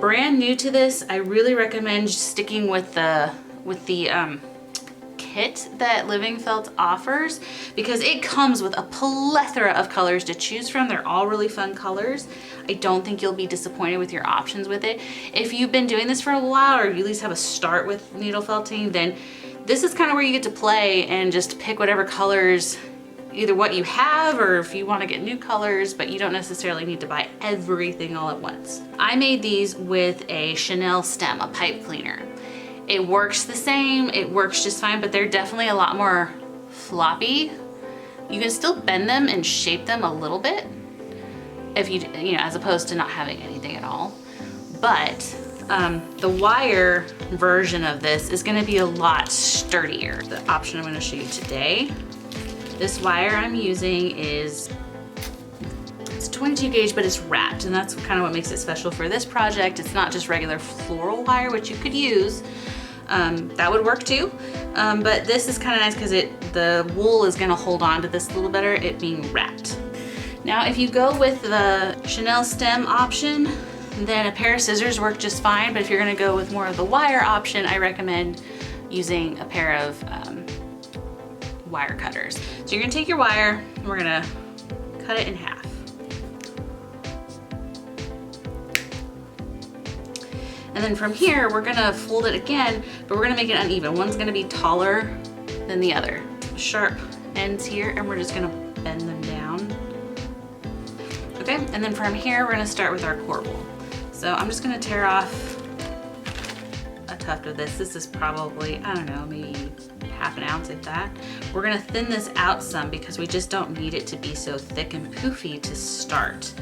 brand new to this, I really recommend sticking with the kit that Living Felt offers, because it comes with a plethora of colors to choose from. They're all really fun colors. I don't think you'll be disappointed with your options with it. If you've been doing this for a while, or you at least have a start with needle felting, then this is kind of where you get to play and just pick whatever colors, either what you have or if you want to get new colors, but you don't necessarily need to buy everything all at once. I made these with a Chenille stem, a pipe cleaner. It works the same, it works just fine, but they're definitely a lot more floppy. You can still bend them and shape them a little bit, if you know, as opposed to not having anything at all. But the wire version of this is gonna be a lot sturdier. The option I'm gonna show you today, this wire I'm using it's 22 gauge, but it's wrapped, and that's kind of what makes it special for this project. It's not just regular floral wire, which you could use. That would work too. But this is kind of nice because the wool is gonna hold on to this a little better, it being wrapped. Now, if you go with the Chenille stem option, then a pair of scissors work just fine. But if you're gonna go with more of the wire option, I recommend using a pair of wire cutters. So you're gonna take your wire and we're gonna cut it in half. And then from here, we're gonna fold it again, but we're gonna make it uneven. One's gonna be taller than the other. Sharp ends here, and we're just gonna bend them down. Okay, and then from here, we're gonna start with our core wool. So I'm just gonna tear off a tuft of this. This is probably, I don't know, maybe half an ounce if that. We're gonna thin this out some because we just don't need it to be so thick and poofy to start.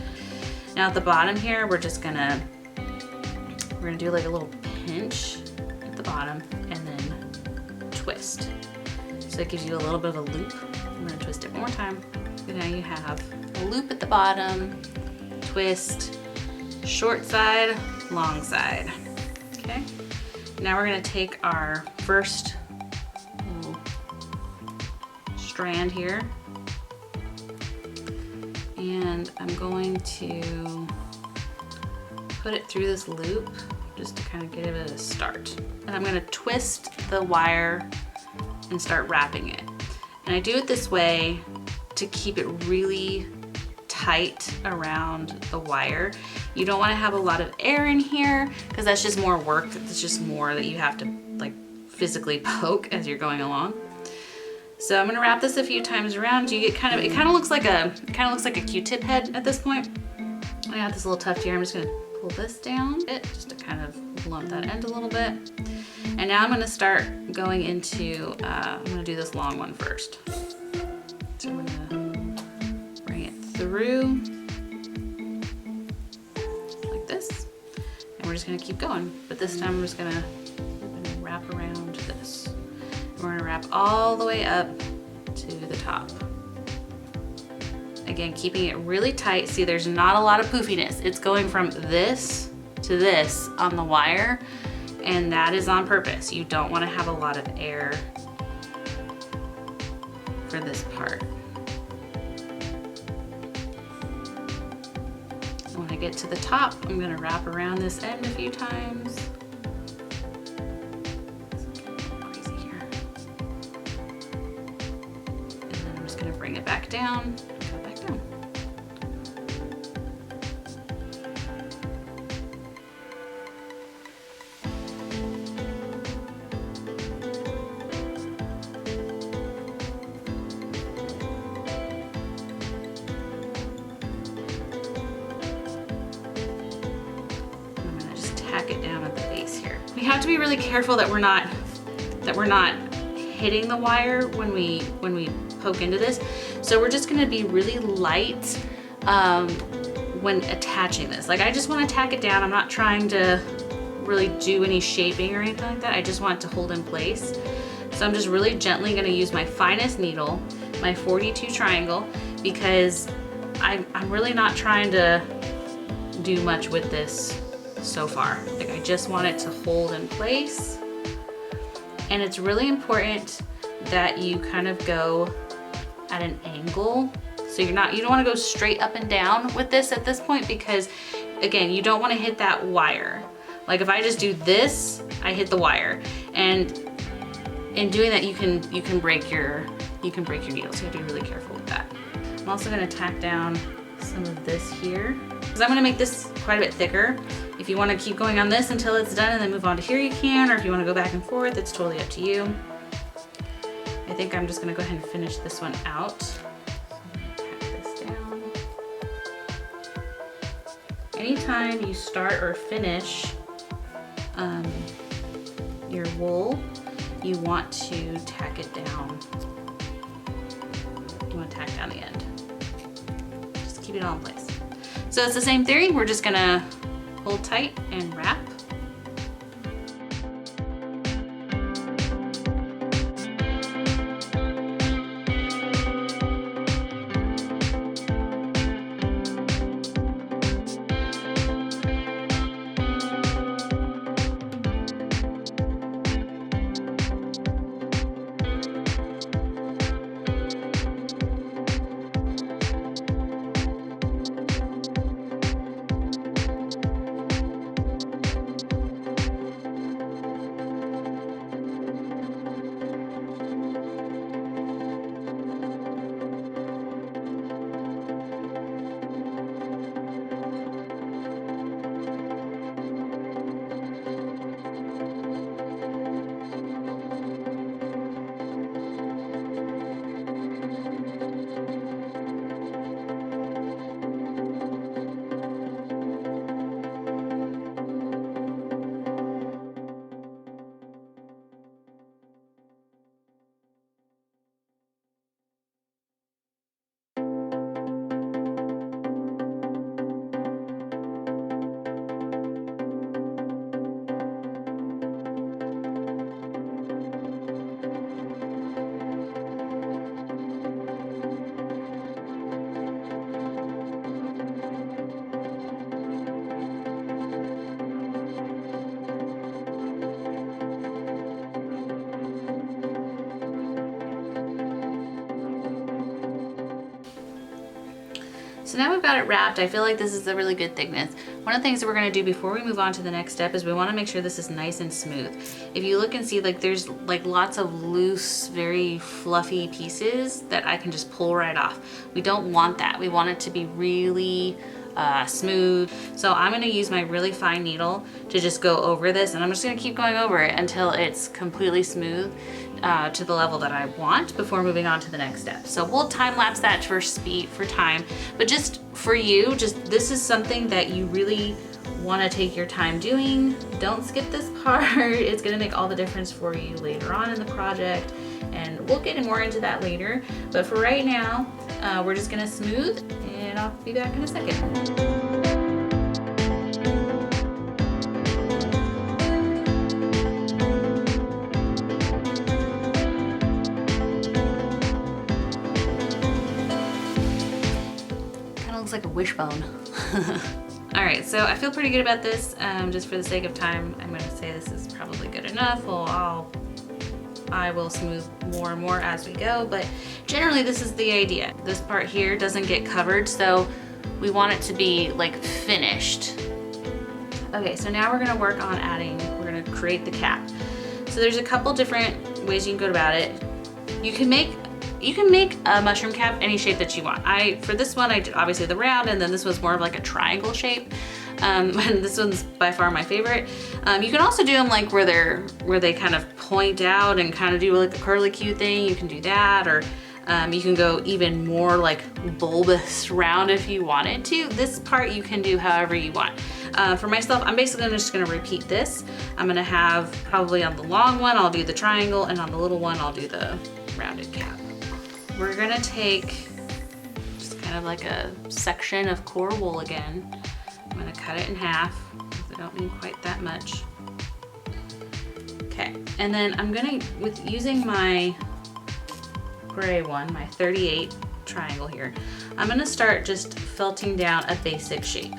Now at the bottom here, we're gonna do like a little pinch at the bottom and then twist. So it gives you a little bit of a loop. I'm gonna twist it one more time. And now you have a loop at the bottom, twist, short side, long side. Okay. Now we're gonna take our first little strand here, and I'm going to put it through this loop just to kind of give it a start. And I'm gonna twist the wire and start wrapping it. And I do it this way to keep it really tight around the wire. You don't wanna have a lot of air in here because that's just more work. It's just more that you have to like physically poke as you're going along. So I'm gonna wrap this a few times around. You get it kind of looks like a Q-tip head at this point. I got this little tuft here. I'm just gonna pull this down just to kind of blunt that end a little bit. And now I'm gonna start going into, I'm gonna do this long one first. So I'm gonna bring it through like this. And we're just gonna keep going. But this time we're gonna wrap around this. And we're gonna wrap all the way up to the top. Again, keeping it really tight. See, there's not a lot of poofiness. It's going from this to this on the wire, and that is on purpose. You don't want to have a lot of air for this part. And when I get to the top, I'm gonna wrap around this end a few times. Crazy here. And then I'm just gonna bring it back down. Tack it down at the base here. We have to be really careful that we're not hitting the wire when we poke into this. So we're just gonna be really light when attaching this. Like I just want to tack it down. I'm not trying to really do any shaping or anything like that. I just want it to hold in place. So I'm just really gently gonna use my finest needle, my 42 triangle, because I'm really not trying to do much with this so far. Like I just want it to hold in place. And it's really important that you kind of go at an angle. So you don't want to go straight up and down with this at this point, because again, you don't want to hit that wire. Like if I just do this, I hit the wire. And in doing that, you can break your needle, so you have to be really careful with that. I'm also gonna tack down some of this here, because I'm gonna make this quite a bit thicker. If you wanna keep going on this until it's done and then move on to here, you can, or if you wanna go back and forth, it's totally up to you. I think I'm just gonna go ahead and finish this one out. So tack this down. Anytime you start or finish your wool, you want to tack it down. You want to tack down the end. Just keep it all in place. So it's the same theory. We're just gonna hold tight and wrap. So now we've got it wrapped. I feel like this is a really good thickness. One of the things that we're gonna do before we move on to the next step is we wanna make sure this is nice and smooth. If you look and see, like there's like lots of loose, very fluffy pieces that I can just pull right off. We don't want that. We want it to be really smooth. So I'm gonna use my really fine needle to just go over this, and I'm just gonna keep going over it until it's completely smooth to the level that I want before moving on to the next step. So we'll time lapse that for speed, for time, but just for you, this is something that you really wanna take your time doing. Don't skip this part. It's gonna make all the difference for you later on in the project, and we'll get more into that later. But for right now, we're just gonna smooth, and I'll be back in a second. Like a wishbone. All right, so I feel pretty good about this. Just for the sake of time, I'm gonna say this is probably good enough. Well, I will smooth more and more as we go, but generally this is the idea. This part here doesn't get covered, so we want it to be like finished. Okay, so now we're gonna work on we're gonna create the cap. So there's a couple different ways you can go about it. You can make a mushroom cap any shape that you want. For this one, I did obviously the round, and then this was more of like a triangle shape. And this one's by far my favorite. You can also do them like where they kind of point out and kind of do like a curlicue thing. You can do that, or you can go even more like bulbous round if you wanted to. This part you can do however you want. For myself, I'm basically just gonna repeat this. I'm gonna have probably on the long one, I'll do the triangle, and on the little one, I'll do the rounded cap. We're gonna take just kind of like a section of core wool again. I'm gonna cut it in half, because I don't need quite that much. Okay, and then I'm gonna, using my gray one, my 38 triangle here, I'm gonna start just felting down a basic shape.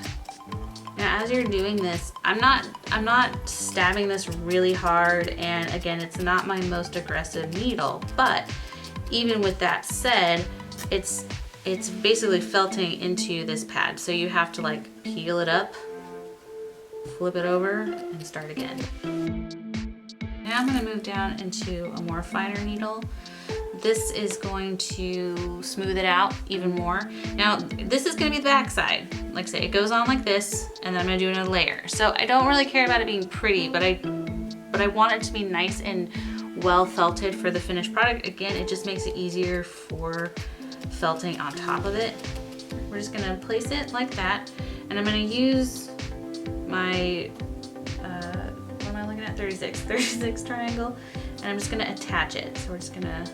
Now, as you're doing this, I'm not stabbing this really hard, and again, it's not my most aggressive needle, but even with that said, it's basically felting into this pad. So you have to like peel it up flip it over and start again. Now I'm gonna move down into a more finer needle. This is going to smooth it out even more. Now, this is gonna be the back side. Like I say, it goes on like this, and then I'm gonna do another layer. So I don't really care about it being pretty, but I want it to be nice and well felted for the finished product. Again, it just makes it easier for felting on top of it. We're just gonna place it like that, and I'm gonna use my, what am I looking at? 36 triangle, and I'm just gonna attach it. So we're just gonna,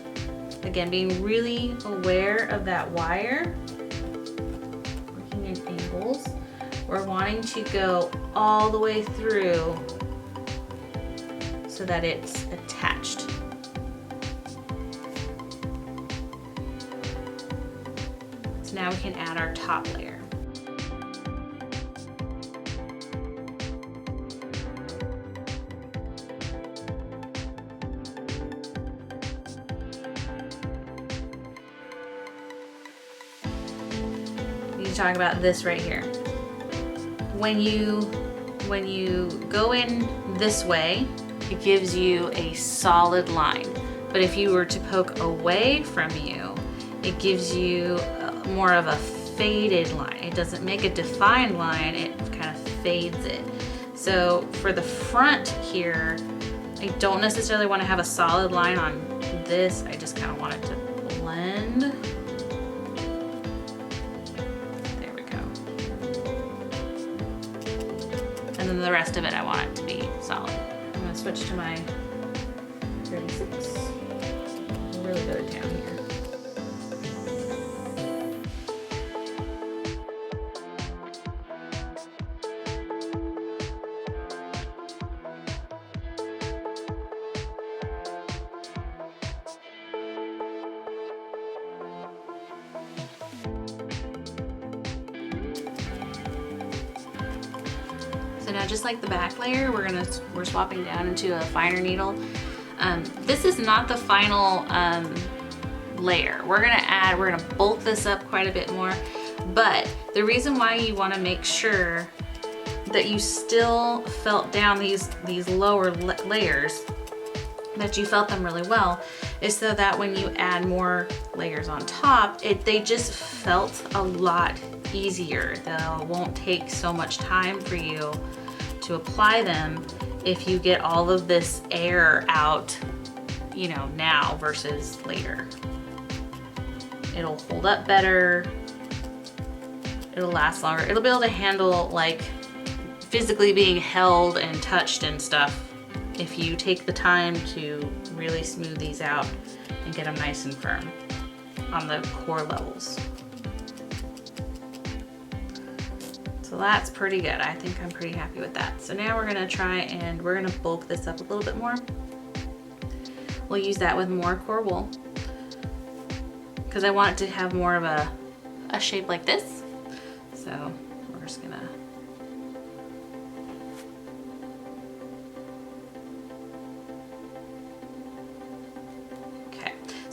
again, being really aware of that wire, working in angles. We're wanting to go all the way through so that it's attached. So now we can add our top layer. Talk about this right here. When you go in this way, it gives you a solid line. But if you were to poke away from you, it gives you more of a faded line. It doesn't make a defined line, it kind of fades it. So for the front here, I don't necessarily want to have a solid line on this. I just kind of want it to blend. And then the rest of it, I want it to be solid. I'm gonna switch to my 36. Really go down here. So now, just like the back layer, we're swapping down into a finer needle. This is not the final layer. We're gonna bulk this up quite a bit more, but the reason why you wanna make sure that you still felt down these lower layers, that you felt them really well, is so that when you add more layers on top, they just felt a lot easier. They won't take so much time for you to apply them if you get all of this air out, you know, now versus later. It'll hold up better, it'll last longer, it'll be able to handle like physically being held and touched and stuff if you take the time to really smooth these out and get them nice and firm on the core levels. So that's pretty good. I think I'm pretty happy with that. So now we're gonna try and we're gonna bulk this up a little bit more. We'll use that with more core wool because I want it to have more of a shape like this. So we're just gonna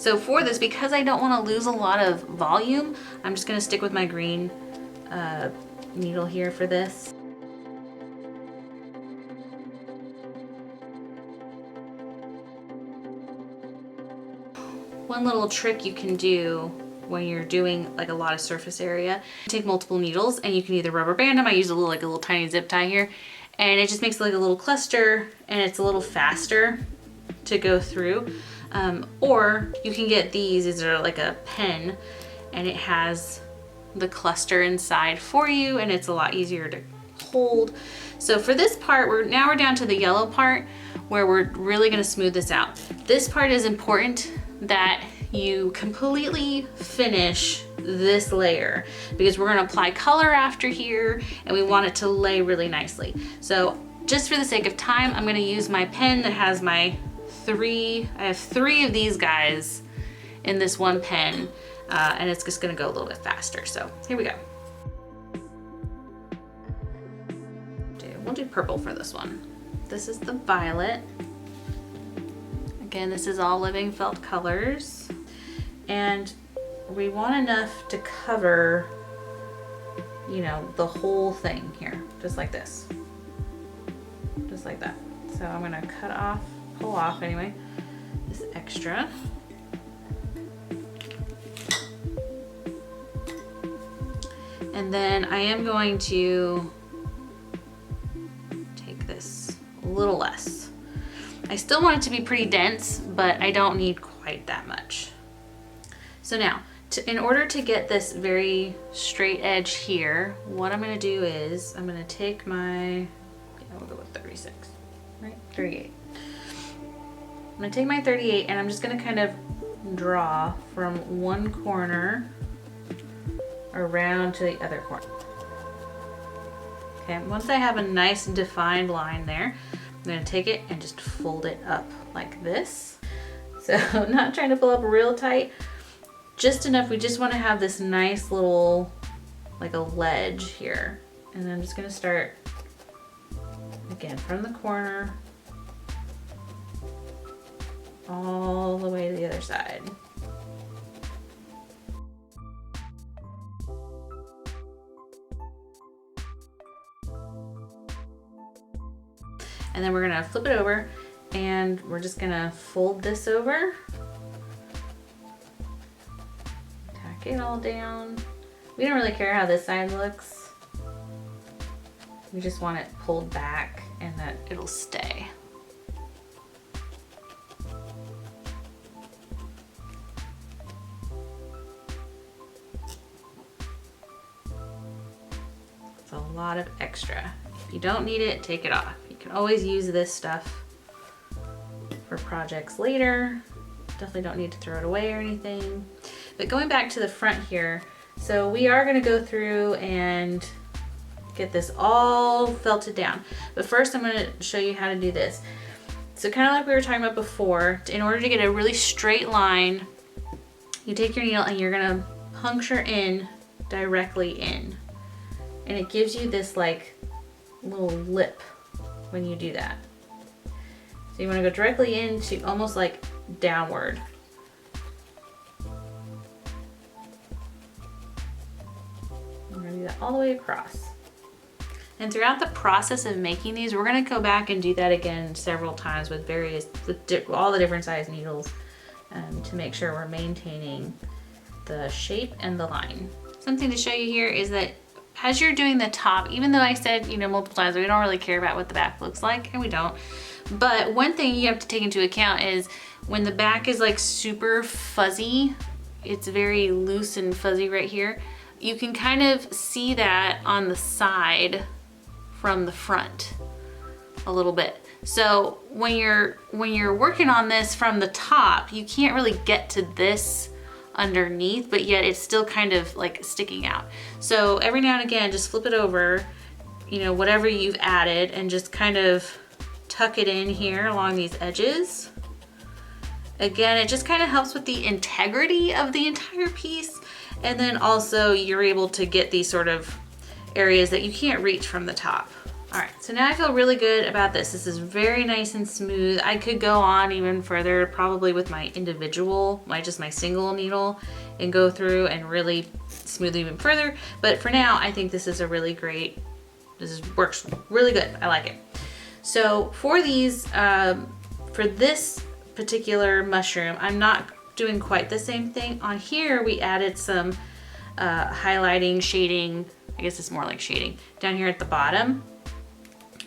So for this, because I don't want to lose a lot of volume, I'm just going to stick with my green needle here for this. One little trick you can do when you're doing like a lot of surface area, take multiple needles and you can either rubber band them. I use a little tiny zip tie here, and it just makes like a little cluster and it's a little faster to go through. Or you can get these are like a pen and it has the cluster inside for you and it's a lot easier to hold. So for this part, we're down to the yellow part where we're really gonna smooth this out. This part is important that you completely finish this layer because we're gonna apply color after here and we want it to lay really nicely. So just for the sake of time, I'm gonna use my pen that has my I have three of these guys in this one pen, and it's just gonna go a little bit faster. So here we go. We'll do purple for this one. This is the violet. Again, this is all living felt colors. And we want enough to cover, you know, the whole thing here, just like this. just like that. So I'm gonna pull off anyway, this extra. And then I am going to take this a little less. I still want it to be pretty dense, but I don't need quite that much. So now, in order to get this very straight edge here, what I'm gonna do is I'm gonna take my, we'll go with 36, right? 38. I'm gonna take my 38 and I'm just gonna kind of draw from one corner around to the other corner. Okay, once I have a nice defined line there, I'm gonna take it and just fold it up like this. So I'm not trying to pull up real tight, just enough. We just want to have this nice little, like a ledge here. And then I'm just gonna start again from the corner all the way to the other side. And then we're gonna flip it over and we're just gonna fold this over. Tack it all down. We don't really care how this side looks. We just want it pulled back and that it'll stay. It's a lot of extra. If you don't need it, take it off. You can always use this stuff for projects later. Definitely don't need to throw it away or anything. But going back to the front here, so we are gonna go through and get this all felted down. But first I'm gonna show you how to do this. So kind of like we were talking about before, in order to get a really straight line, you take your needle and you're gonna puncture in directly in. And it gives you this like little lip when you do that. So you want to go directly into almost like downward. I'm going to do that all the way across. And throughout the process of making these, we're going to go back and do that again several times with all the different size needles to make sure we're maintaining the shape and the line. Something to show you here is that as you're doing the top, even though I said, you know, multiple times, we don't really care about what the back looks like, and we don't. But one thing you have to take into account is when the back is like super fuzzy, it's very loose and fuzzy right here, you can kind of see that on the side from the front a little bit. So when you're working on this from the top, you can't really get to this underneath, but yet it's still kind of like sticking out. So every now and again, just flip it over, you know, whatever you've added, and just kind of tuck it in here along these edges. Again, it just kind of helps with the integrity of the entire piece. And then also you're able to get these sort of areas that you can't reach from the top. All right, so now I feel really good about this. This is very nice and smooth. I could go on even further, probably with my individual, just my single needle, and go through and really smooth even further. But for now, I think this is a really great, works really good. I like it. So for these, for this particular mushroom, I'm not doing quite the same thing. On here, we added some highlighting, shading, I guess it's more like shading, down here at the bottom.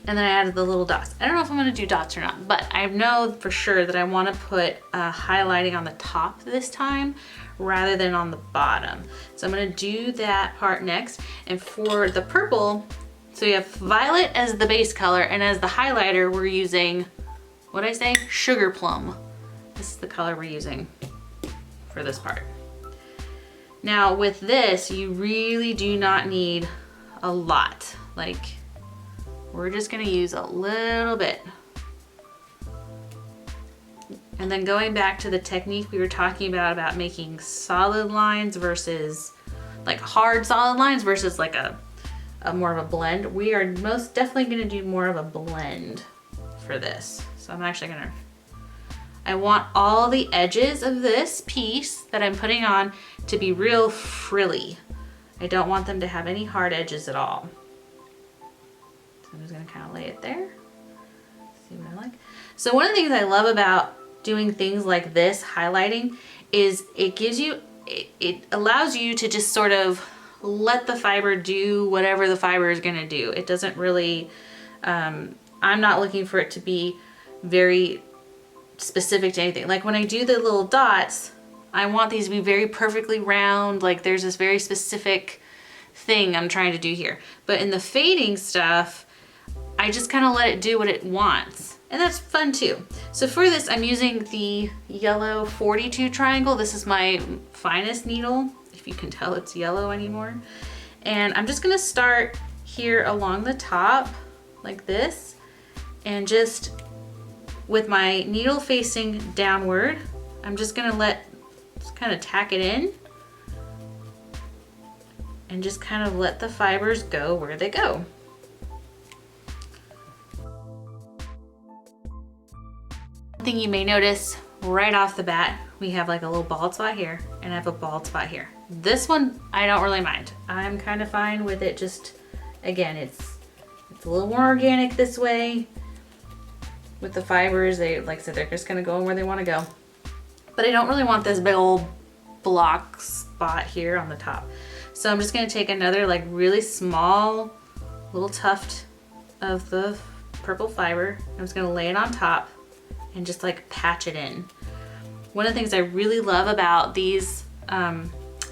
And then I added the little dots. I don't know if I'm gonna do dots or not, but I know for sure that I wanna put highlighting on the top this time rather than on the bottom. So I'm gonna do that part next. And for the purple, so you have violet as the base color, and as the highlighter, we're using, what'd I say? Sugar plum. This is the color we're using for this part. Now with this, you really do not need a lot. Like, we're just gonna use a little bit. And then going back to the technique we were talking about making solid lines versus like hard solid lines versus like a more of a blend. We are most definitely gonna do more of a blend for this. So I'm actually gonna, I want all the edges of this piece that I'm putting on to be real frilly. I don't want them to have any hard edges at all. I'm just gonna kind of lay it there. So one of the things I love about doing things like this, highlighting, is it gives you, it allows you to just sort of let the fiber do whatever the fiber is gonna do. It doesn't really, I'm not looking for it to be very specific to anything. Like when I do the little dots, I want these to be very perfectly round. Like there's this very specific thing I'm trying to do here. But in the fading stuff, I just kind of let it do what it wants. And that's fun too. So for this, I'm using the yellow 42 triangle. This is my finest needle, if you can tell it's yellow anymore. And I'm just gonna start here along the top like this, and just with my needle facing downward, I'm just gonna just kind of tack it in and just kind of let the fibers go where they go. One thing you may notice right off the bat, we have like a little bald spot here and I have a bald spot here. This one, I don't really mind. I'm kind of fine with it. Just, again, it's a little more organic this way. With the fibers, they, like I said, they're just gonna go where they wanna go. But I don't really want this big old block spot here on the top. So I'm just gonna take another like really small little tuft of the purple fiber. I'm just gonna lay it on top and just like patch it in. One of the things I really love about these,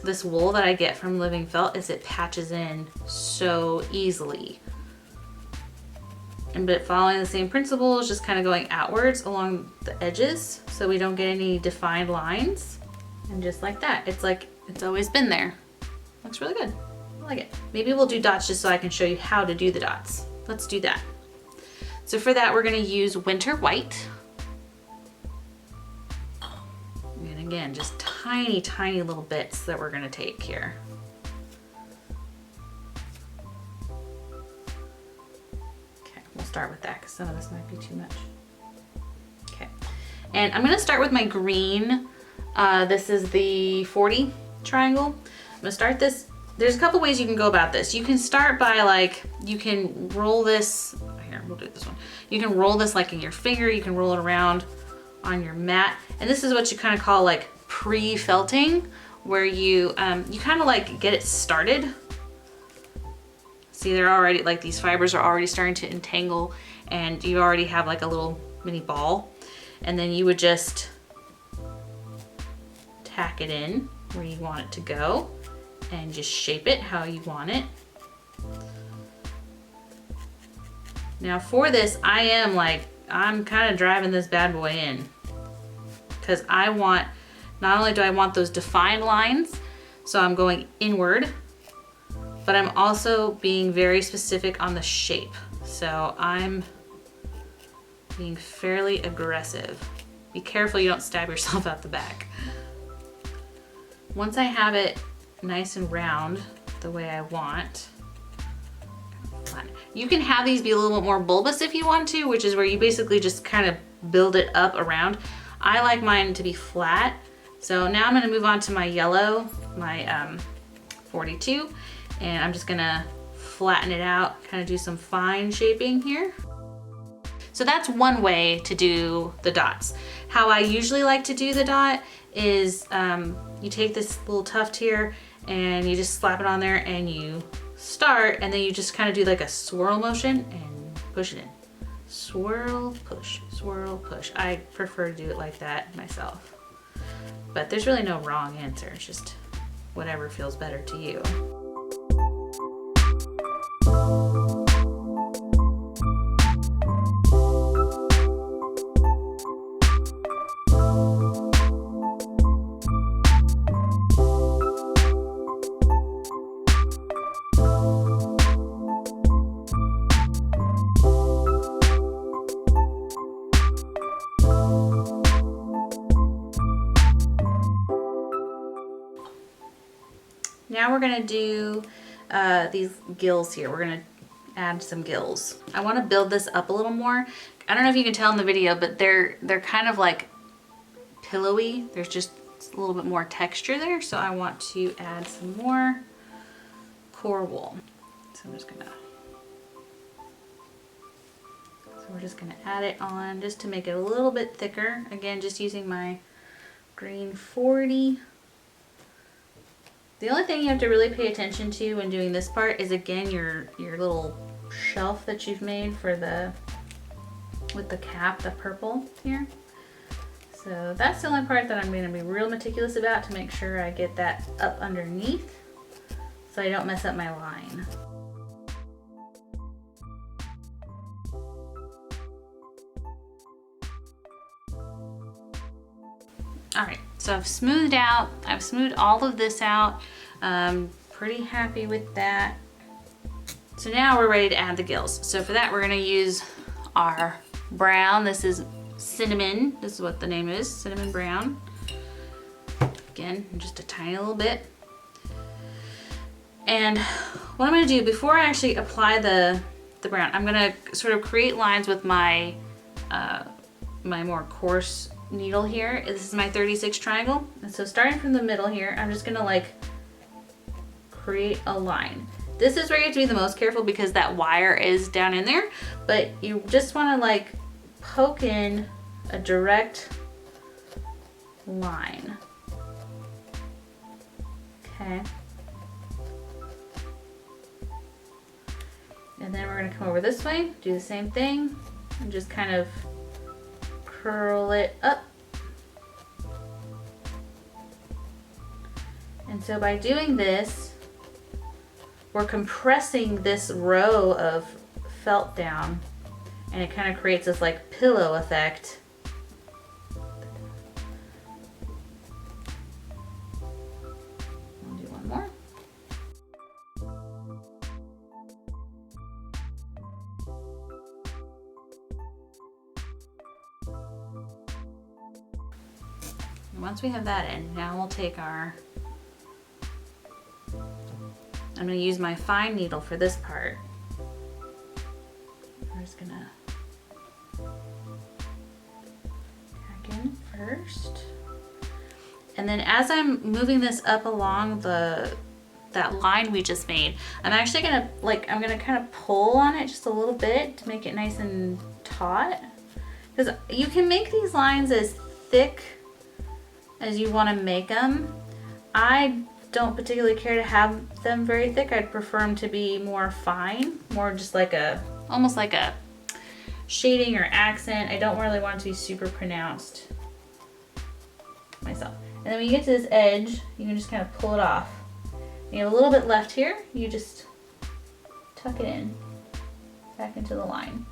this wool that I get from Living Felt is it patches in so easily. But following the same principles, just kind of going outwards along the edges so we don't get any defined lines. And just like that, it's like it's always been there. Looks really good. I like it. Maybe we'll do dots just so I can show you how to do the dots. Let's do that. So for that, we're gonna use Winter White. And again, just tiny, tiny little bits that we're gonna take here. We'll start with that because some of this might be too much. Okay, and I'm gonna start with my green. This is the 40 triangle. I'm gonna start this. There's a couple ways you can go about this. You can start by like, you can roll this, here, we'll do this one. You can roll this like in your finger, you can roll it around on your mat. And this is what you kind of call like pre-felting, where you kind of like get it started. See, they're already, like these fibers are already starting to entangle and you already have like a little mini ball. And then you would just tack it in where you want it to go and just shape it how you want it. Now for this, I'm kind of driving this bad boy in because I want, not only do I want those defined lines, so I'm going inward, but I'm also being very specific on the shape. So I'm being fairly aggressive. Be careful you don't stab yourself out the back. Once I have it nice and round the way I want, you can have these be a little bit more bulbous if you want to, which is where you basically just kind of build it up around. I like mine to be flat. So now I'm gonna move on to my yellow, my 42. And I'm just gonna flatten it out, kind of do some fine shaping here. So that's one way to do the dots. How I usually like to do the dot is you take this little tuft here and you just slap it on there and you start, and then you just kind of do like a swirl motion and push it in. Swirl, push, swirl, push. I prefer to do it like that myself. But there's really no wrong answer, it's just whatever feels better to you. Now we're gonna do these gills here. We're gonna add some gills. I wanna build this up a little more. I don't know if you can tell in the video, but they're kind of like pillowy. There's just a little bit more texture there. So I want to add some more core wool. So I'm just gonna we're just gonna add it on just to make it a little bit thicker. Again, just using my green 40. The only thing you have to really pay attention to when doing this part is, again, your little shelf that you've made for with the cap, the purple here. So that's the only part that I'm gonna be real meticulous about, to make sure I get that up underneath so I don't mess up my line. All right, so I've smoothed all of this out. Pretty happy with that. So now we're ready to add the gills. So for that, we're gonna use our brown. This is cinnamon. This is what the name is, cinnamon brown. Again, just a tiny little bit. And what I'm gonna do before I actually apply the brown, I'm gonna sort of create lines with my my more coarse needle here. This is my 36 triangle. And so starting from the middle here, I'm just gonna like create a line. This is where you have to be the most careful because that wire is down in there, but you just wanna like poke in a direct line. Okay. And then we're gonna come over this way, do the same thing, and just kind of curl it up. And so by doing this, we're compressing this row of felt down, and it kind of creates this like pillow effect. I'll do one more. Once we have that in, now we'll take I'm gonna use my fine needle for this part. We're just gonna tack in first. And then as I'm moving this up along that line we just made, I'm actually gonna I'm gonna kind of pull on it just a little bit to make it nice and taut. Because you can make these lines as thick as you want to make them. I don't particularly care to have them very thick. I'd prefer them to be more fine, more just like almost like a shading or accent. I don't really want it to be super pronounced myself. And then when you get to this edge, you can just kind of pull it off. And you have a little bit left here, you just tuck it in, back into the line.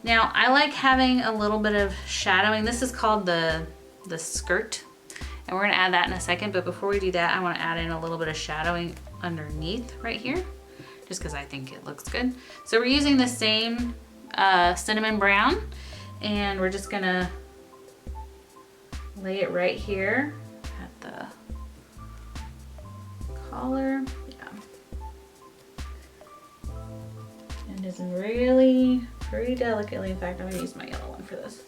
Now I like having a little bit of shadowing. This is called the skirt, and we're gonna add that in a second, but before we do that, I wanna add in a little bit of shadowing underneath right here, just because I think it looks good. So we're using the same cinnamon brown, and we're just gonna lay it right here at the collar. And just really pretty delicately. In fact, I'm gonna use my yellow one for this.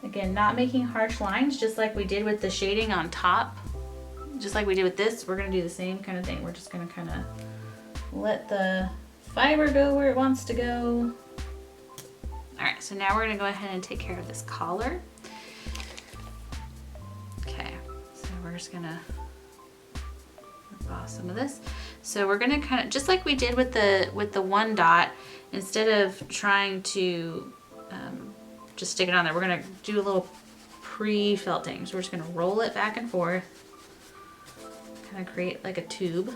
Again, not making harsh lines, just like we did with the shading on top. Just like we did with this, we're gonna do the same kind of thing. We're just gonna kind of let the fiber go where it wants to go. All right, so now we're gonna go ahead and take care of this collar. Okay, so we're just gonna rip off some of this. So we're gonna kind of, just like we did with the one dot, instead of trying to just stick it on there, we're gonna do a little pre-felting. So we're just gonna roll it back and forth, kind of create like a tube.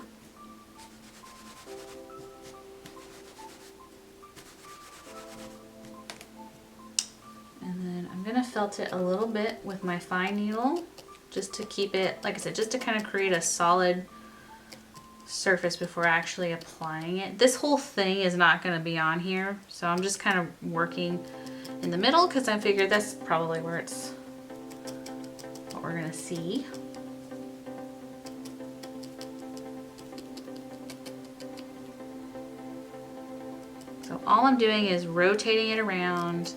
And then I'm gonna felt it a little bit with my fine needle, just to keep it, like I said, just to kind of create a solid surface before actually applying it. This whole thing is not going to be on here, so I'm just kind of working in the middle because I figured that's probably where what we're going to see. So all I'm doing is rotating it around.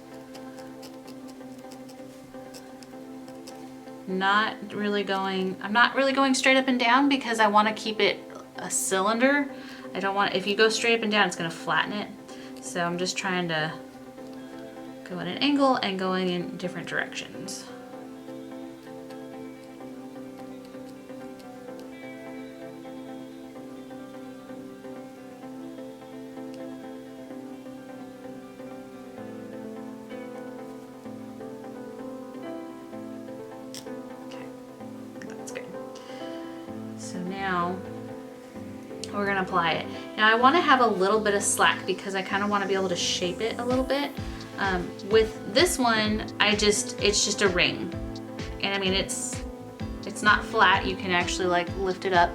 I'm not really going straight up and down because I want to keep it a cylinder. I don't want, if you go straight up and down, it's going to flatten it. So I'm just trying to go at an angle and going in different directions. So now we're gonna apply it. Now I wanna have a little bit of slack because I kinda wanna be able to shape it a little bit. With this one, it's just a ring. And I mean, it's not flat, you can actually like lift it up.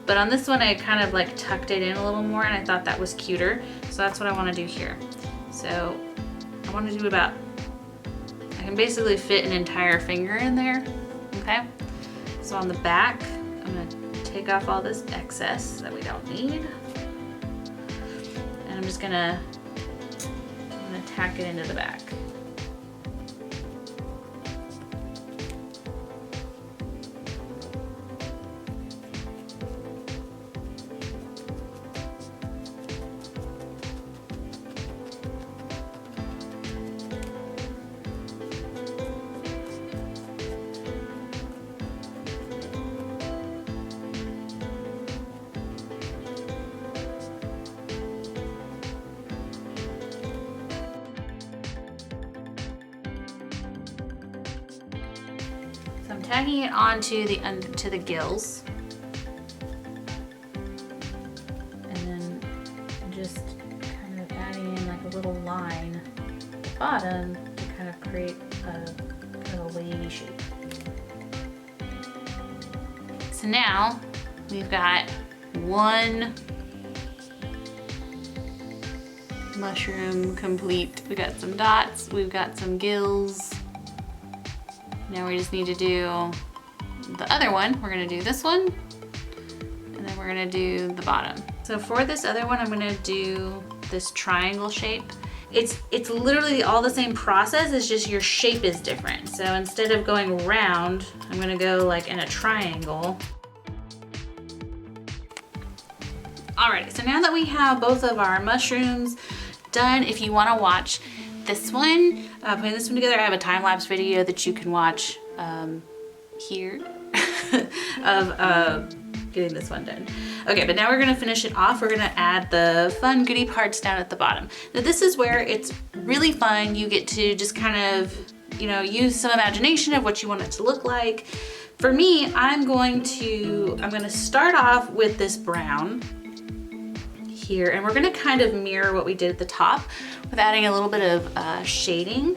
But on this one, I kind of like tucked it in a little more and I thought that was cuter. So that's what I wanna do here. So I wanna do about, I can basically fit an entire finger in there, okay? So on the back, I'm gonna take off all this excess that we don't need. And I'm just gonna tack it into the back. So I'm tagging it onto the gills, and then just kind of adding in like a little line at the bottom to kind of create kind of a wavy shape. So now we've got one mushroom complete. We got some dots, we've got some gills. Now we just need to do the other one. We're gonna do this one, and then we're gonna do the bottom. So for this other one, I'm gonna do this triangle shape. It's literally all the same process, it's just your shape is different. So instead of going round, I'm gonna go like in a triangle. Alrighty, so now that we have both of our mushrooms done, if you wanna watch this one, putting this one together, I have a time-lapse video that you can watch here of getting this one done. Okay, but now we're gonna finish it off. We're gonna add the fun goodie parts down at the bottom. Now this is where it's really fun. You get to just kind of, use some imagination of what you want it to look like. For me, I'm gonna start off with this brown here, and we're gonna kind of mirror what we did at the top with adding a little bit of shading.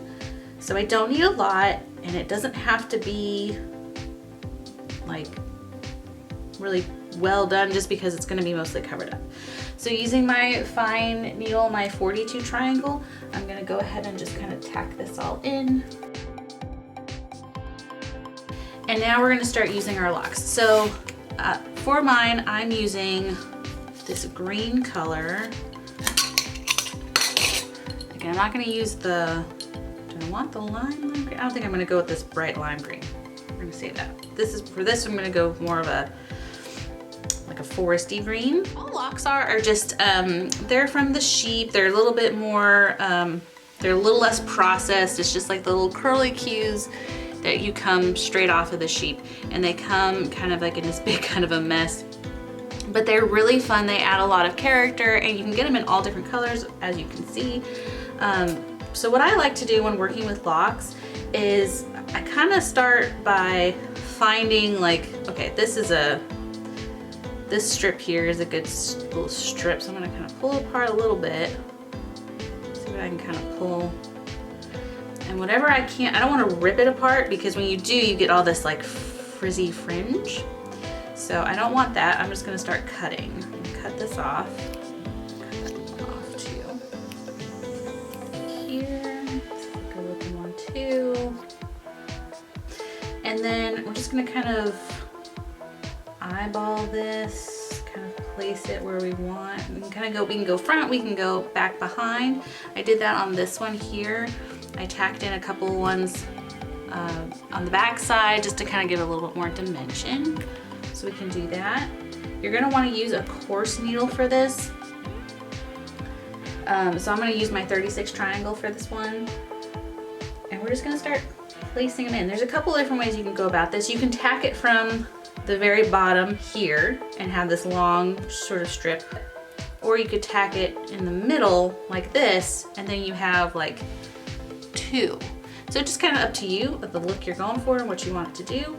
So I don't need a lot, and it doesn't have to be like really well done just because it's gonna be mostly covered up. So using my fine needle, my 42 triangle, I'm gonna go ahead and just kind of tack this all in. And now we're gonna start using our locks. So for mine, I'm using this green color. Again, I'm not gonna use do I want the lime green? I don't think I'm gonna go with this bright lime green. We're gonna save that. For this, I'm gonna go more of like a foresty green. All locks are just, they're from the sheep. They're a little bit more, they're a little less processed. It's just like the little curly cues that you come straight off of the sheep. And they come kind of like in this big kind of a mess. But they're really fun. They add a lot of character, and you can get them in all different colors, as you can see. So what I like to do when working with locks is I kind of start by finding like, okay, this strip here is a good little strip. So I'm gonna kind of pull apart a little bit. See what I can kind of pull. And whatever I can, I don't want to rip it apart because when you do, you get all this like frizzy fringe. So I don't want that. I'm just gonna start cutting. Cut this off. Cut that off too. Here, go with one too. And then we're just gonna kind of eyeball this, kind of place it where we want. We can kind of go, we can go front, we can go back behind. I did that on this one here. I tacked in a couple ones on the back side just to kind of give it a little bit more dimension. So we can do that. You're gonna wanna use a coarse needle for this. So I'm gonna use my 36 triangle for this one. And we're just gonna start placing them in. There's a couple different ways you can go about this. You can tack it from the very bottom here and have this long sort of strip. Or you could tack it in the middle like this, and then you have like two. So it's just kind of up to you, the look you're going for and what you want it to do.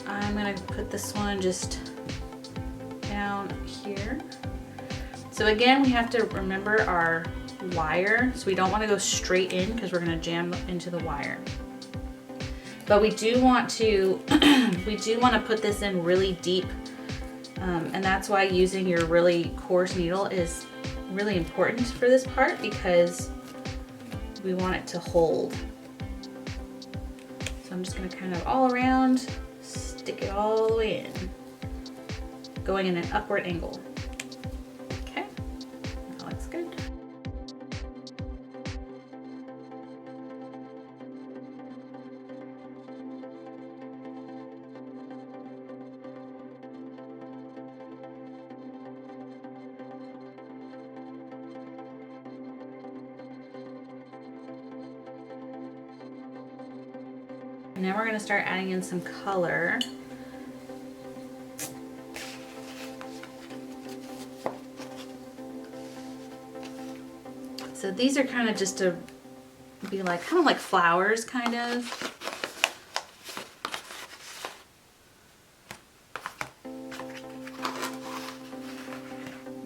I'm gonna put this one just down here. So again, we have to remember our wire. So we don't want to go straight in because we're going to jam into the wire. But we do want to put this in really deep. And that's why using your really coarse needle is really important for this part, because we want it to hold. So I'm just going to kind of all around, stick it all the way in, going in an upward angle. Now we're going to start adding in some color. So these are kind of just to be like, kind of like flowers, kind of.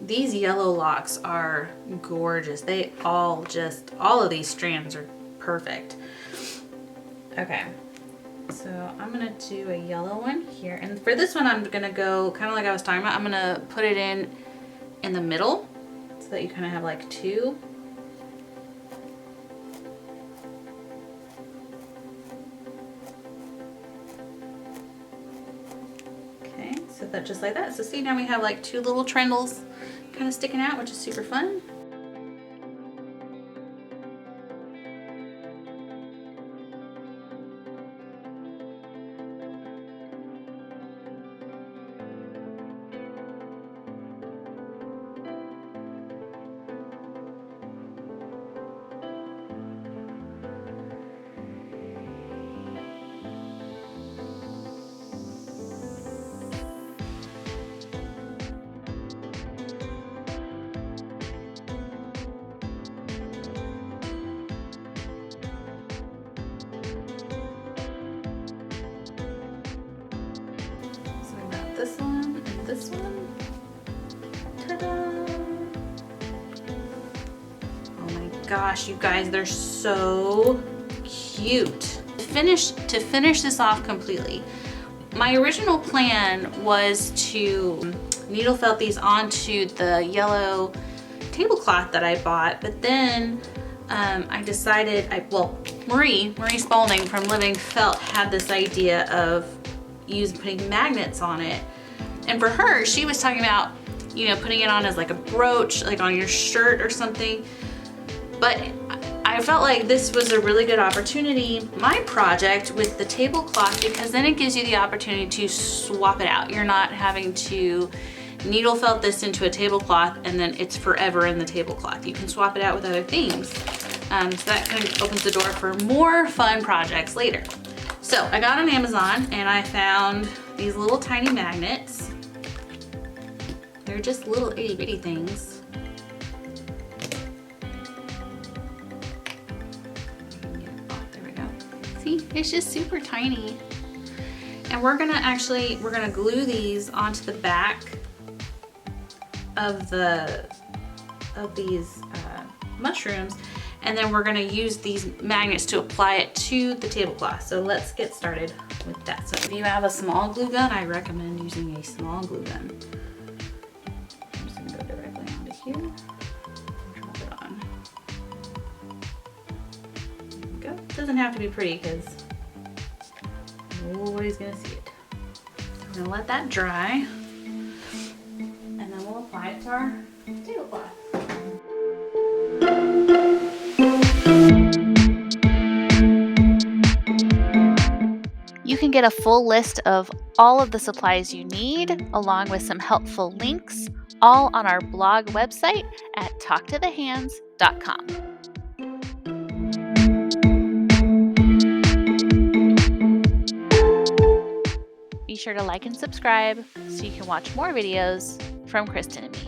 These yellow locks are gorgeous. They all of these strands are perfect. Okay. So I'm gonna do a yellow one here, and for this one I'm gonna go kind of like I was talking about. I'm gonna put it in the middle so that you kind of have like two. Okay, so that just like that. So see, now we have like two little trendles kind of sticking out, which is super fun. This one and this one. Ta-da! Oh my gosh, you guys, they're so cute. To finish this off completely, my original plan was to needle felt these onto the yellow tablecloth that I bought, but then I decided, Marie Spaulding from Living Felt had this idea of putting magnets on it. And for her, she was talking about, you know, putting it on as like a brooch, like on your shirt or something. But I felt like this was a really good opportunity, my project, with the tablecloth, because then it gives you the opportunity to swap it out. You're not having to needle felt this into a tablecloth and then it's forever in the tablecloth. You can swap it out with other things. So that kind of opens the door for more fun projects later. So I got on Amazon and I found these little tiny magnets. They're just little itty bitty things. Oh, there we go. See, it's just super tiny. And we're gonna glue these onto the back of these mushrooms. And then we're gonna use these magnets to apply it to the tablecloth. So let's get started with that. So if you have a small glue gun, I recommend using a small glue gun. I'm just gonna go directly onto here, drop it on. There we go. It doesn't have to be pretty because nobody's gonna see it. So I'm gonna let that dry. And then You can get a full list of all of the supplies you need, along with some helpful links, all on our blog website at talktothehands.com. Be sure to like and subscribe so you can watch more videos from Kristen and me.